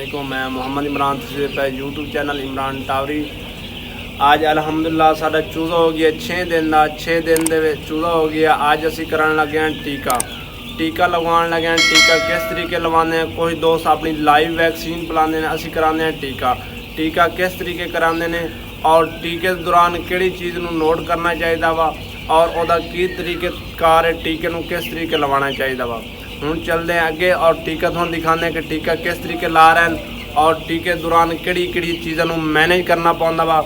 मैं मोहम्मद इमरान पे YouTube channel Imran Tawari. आज अलहमदुलिल्लाह साडा चूज़ा हो गया 6 दिन का। 6 दिन के चूज़ा हो गया। अज असी कराने लगे हैं टीका लगवान लगे हैं। टीका किस तरीके लगवाने हैं, कोई दोस्त अपनी लाइव वैक्सीन पिलाते हैं, असी कराने हैं टीका किस तरीके कराते हैं और टीके के दौरान किहड़ी चीज़ नूं नोट करना चाहिए वा और वह की तरीकेकार है, टीके नूं किस तरीके लवाना चाहिए वा। हुण चलते हैं अगे और टीका तुहानूं दिखाने कि टीका किस तरीके ला रहे हैं और टीके दौरान किहड़ी चीज़ों नूं मैनेज करना पौंदा वा।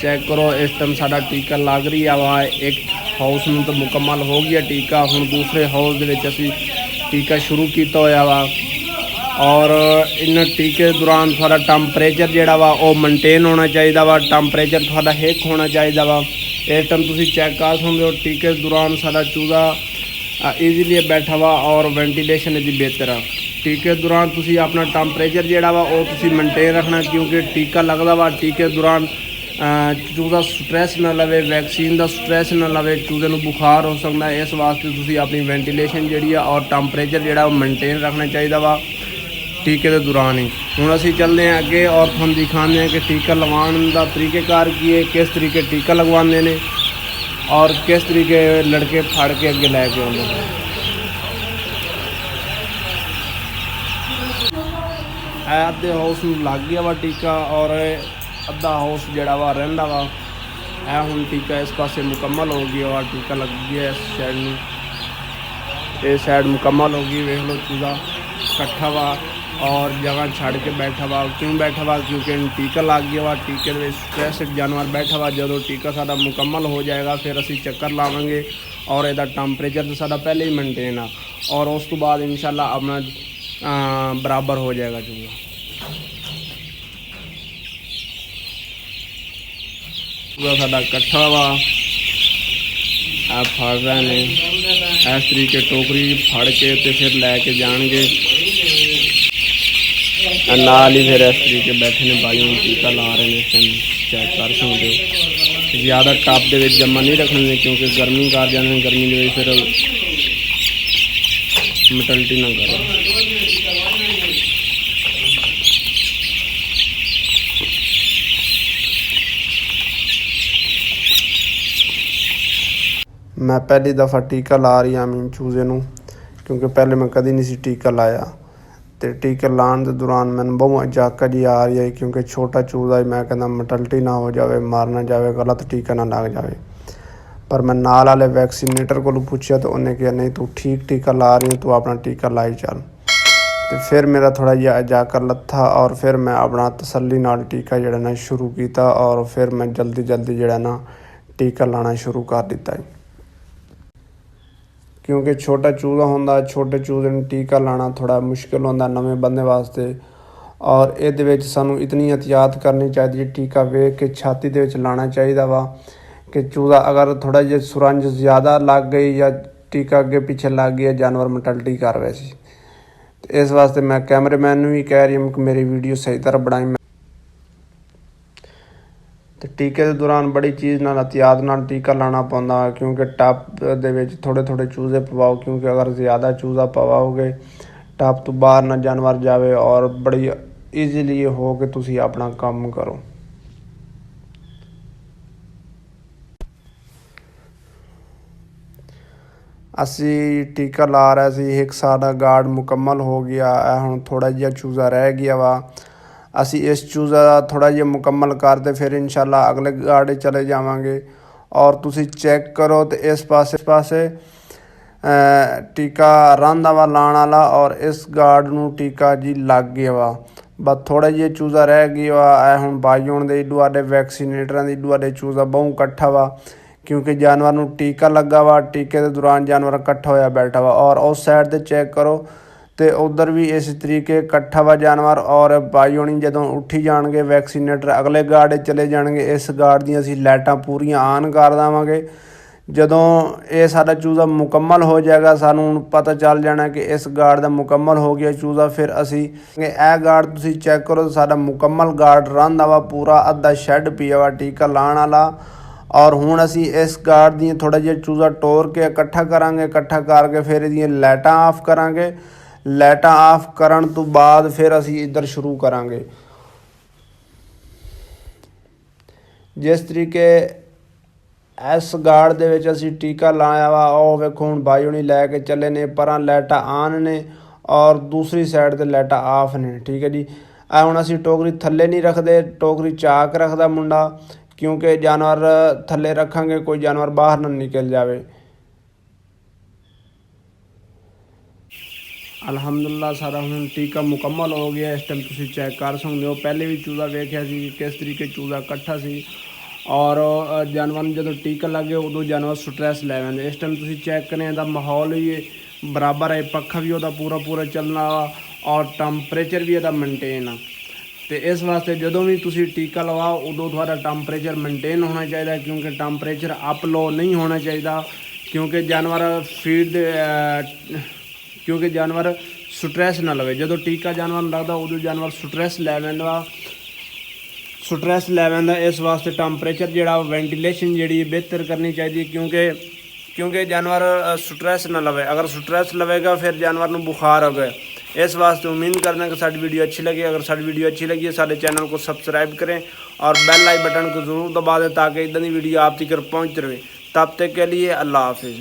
चेक करो, इस टाइम साडा टीका लग रही है वा। एक हाउस में तो मुकम्मल हो गया टीका। हुण दूसरे हाउस दे विच असीं टीका शुरू किया होया वा और इन टीके दौरान थोड़ा टैंपरेचर जिहड़ा वा वो मेनटेन होना चाहिए वा। टैंपरेचर थोड़ा हिक होना चाहिए वा। इस टाइम तुसीं चेक कर सकते हो टीके दौरान साडा चूज़ा ईजीली बैठा वा और वेंटिलेशन इसकी बेहतर है। टीके दौरान तुसीं अपना टैंपरेचर जिहड़ा वा वो तुसीं मेनटेन रखना, क्योंकि टीका लगदा वा। टीके दौरान चूज़ा स्ट्रैस ना लवे, वैक्सीन का स्ट्रैस ना लवे, चूज़े नूं बुखार हो सकता है। इस वास्ते तुसीं अपनी वेंटिलेशन जिहड़ी आ और टैंपरेचर जिहड़ा मेनटेन रखना चाहिए वा टीके के दौरान ही। हुण असीं चलते हैं अगे और तुहानूं दिखाने हैं कि टीका लगवाने का तरीक़ेकार की है, किस तरीके टीका लगवाते हैं और किस तरीके लड़के फड़ के अगे लैके आउंदे हैं। अद्धे हाउस में लग गया वा टीका और अद्धा हाउस जिहड़ा वा रहिंदा वा। हुण टीका इस पासे मुकम्मल हो गया वा, टीका लग गया इस साइड में, ये साइड मुकम्मल हो गई। वेख लो चूज़ा कट्ठा वा और जगह छड़ के बैठा वा। क्यों बैठा वा? क्योंकि टीका लग गया वा। टीके में स्ट्रैस जानवर बैठा वा। जो टीका साडा मुकम्मल हो जाएगा फिर असी चक्कर लावांगे और इसका टैंपरेचर तो साडा पहले ही मेनटेन आ और उस तो बाद इंशाल्लाह अपना बराबर हो जाएगा चूज़ा। चूज़ा साडा कट्ठा वा, फड़ रहे हैं इस तरीके टोकरी फड़ के तो फिर लैके जाएंगे नाल ही। फिर इस तरीके बैठे ने भाई हम टीका ला रहे हैं। इस टाइम चेक कर सकते हो। ज़्यादा टप के जमा नहीं रखने क्योंकि गर्मी कर जाने, गर्मी के फिर मटलटी ना करो। मैं पहली दफ़ा टीका ला रही हाँ मीन चूज़े नूं, क्योंकि पहले मैं कभी नहीं सी टीका लाया। तो टीके लाने के दौरान मैंने बहुत जाका जी आ रही है, क्योंकि छोटा चूज़ा ही मैं कहना मटलटी ना हो जाए, मार ना जाए, गलत टीका ना लग जाए। पर मैं नाल वाले वैक्सीनेटर को पूछा तो उन्हें कहा नहीं तू ठीक टीका ला रही है, तू अपना टीका लाई चल। तो फिर मेरा थोड़ा जिहा जाकर लत्था और फिर मैं अपना तसल्ली नाल टीका जिहड़ा ना शुरू किया और फिर मैं जल्दी जिहड़ा ना टीका लाना शुरू कर दिता। क्योंकि छोटा चूज़ा होंदा, छोटे चूज़े नूं टीका लाना थोड़ा मुश्किल होंदा नवें बंदे वास्ते। और इहदे विच सानूं इतनी एहतियात करनी चाहिए, टीका वेख के छाती दे विच लाना चाहिए वा कि चूज़ा अगर थोड़ा जिहा सुरंज ज़्यादा लग गई या टीका अगे पीछे लग गया जानवर मटलटी कर वैसी। तो इस वास्ते मैं कैमरेमैन नूं भी कह रही हूँ कि मेरी वीडियो सही तरह बनाई। तो टीके के दौरान बड़ी चीज़ नाल एहतियात नाल टीका लाना पौंदा, क्योंकि टप दे विच थोड़े चूज़े पवाओ, क्योंकि अगर ज़्यादा चूज़ा पवाओगे टप तो बाहर ना जानवर जाए और बड़ी ईजीली हो कि तुसी अपना काम करो। असी टीका ला रहे सी, एक साडा गार्ड मुकम्मल हो गया। हुण थोड़ा जिहा चूज़ा रह गया वा। असी इस चूज़ा थोड़ा जिहा मुकम्मल करते फिर इंशाल्लाह अगले गार्ड चले जावांगे। और तुसी चेक करो तो इस पासे टीका रंधा वा लाण वाला और इस गार्ड नूं टीका जी लग गया वा। बस थोड़ा जिहा चूज़ा रह गया वा। हुण बाई होण दे इडू आडे वैक्सीनेटरां दे इडू आडे चूज़ा बहुत कट्ठा वा, क्योंकि जानवर नूं टीका लगा वा। टीके के दौरान जानवर कट्ठा होया बैठा वा और उस साइड ते चेक करो तो उधर भी इस तरीके कट्ठा वा जानवर। और भाई होनी जदों उठी जाणगे वैक्सीनेटर अगले गार्ड चले जाणगे। इस गार्ड दी असीं लाइटां पूरियां ऑन कर देवांगे। जदों ये साडा चूज़ा मुकम्मल हो जाएगा सानूं पता चल जाना कि इस गार्ड दा मुकम्मल हो गया चूज़ा। फिर असीं यह गार्ड तुसीं चेक करो साडा मुकम्मल गार्ड रंधा वा, पूरा अद्धा शैड पिया वा टीका लाण वाला और हुण असी इस गार्ड दी थोड़ा जिहा चूज़ा टोर के इकट्ठा करांगे, इकट्ठा करके फिर इहदियां लाइटां ऑफ करांगे। लाइटां ऑफ करन तो बाद फिर असी इधर शुरू करांगे। जिस तरीके इस गार्ड दे विच असी टीका लाया वा, ਉਹ ਵੇਖੋ ਹੁਣ ਬਾਈ ਹੁਣੀ ਲੈ ਕੇ ਚੱਲੇ ਨੇ। ਪਰਾਂ ਲਾਈਟਾਂ ਆਨ ਨੇ और दूसरी साइड ते लाइटां ऑफ ने। ठीक है जी। आ हुण असी टोकरी थल्ले नहीं रखते, टोकरी चाक रखदा मुंडा, क्योंकि जानवर थल्ले रखांगे कोई जानवर बाहर ना निकल जाए। अलहमदुलिल्लाह सारा हुण टीका मुकम्मल हो गया। इस टाइम तुसीं चैक कर सकते हो। पहले भी चूज़ा वेख्या सी किस तरीके चूज़ा इकट्ठा सी और जानवर जदों टीका लगे उदों जानवर स्ट्रैस लै लैंदे। इस टाइम तुसीं चैक करें इहदा माहौल भी बराबर है, पक्खा भी उहदा पूरा पूरा चलना और टैंपरेचर भी इहदा मेनटेन आ। तो इस वास्ते जदों भी तुसीं टीका लवाओ उदों तुहाडा टैंपरेचर मेनटेन होना चाहिए, क्योंकि टैंपरेचर अप लो नहीं होना चाहिए, क्योंकि जानवर स्ट्रैस ना लवे। जदों टीका जानवर लगदा उदों जानवर स्ट्रैस लै लैंदा। इस वास्ते टैंपरेचर जिहड़ा वेंटिलेशन जिहड़ी बेहतर करनी चाहिए, क्योंकि जानवर स्ट्रैस ना लवे। अगर स्ट्रैस लवेगा फिर जानवर को बुखार हो गए। इस वास्ते उम्मीद करते हैं कि साडी वीडियो अच्छी लगी। अगर साडी वीडियो अच्छी लगी है साडे चैनल को सब्सक्राइब करें और बेल आई बटन को ज़रूर दबा दें, ताकि इदां दी वीडियो आप तक पहुँच रहे। तब तक के लिए अल्लाह हाफिज़।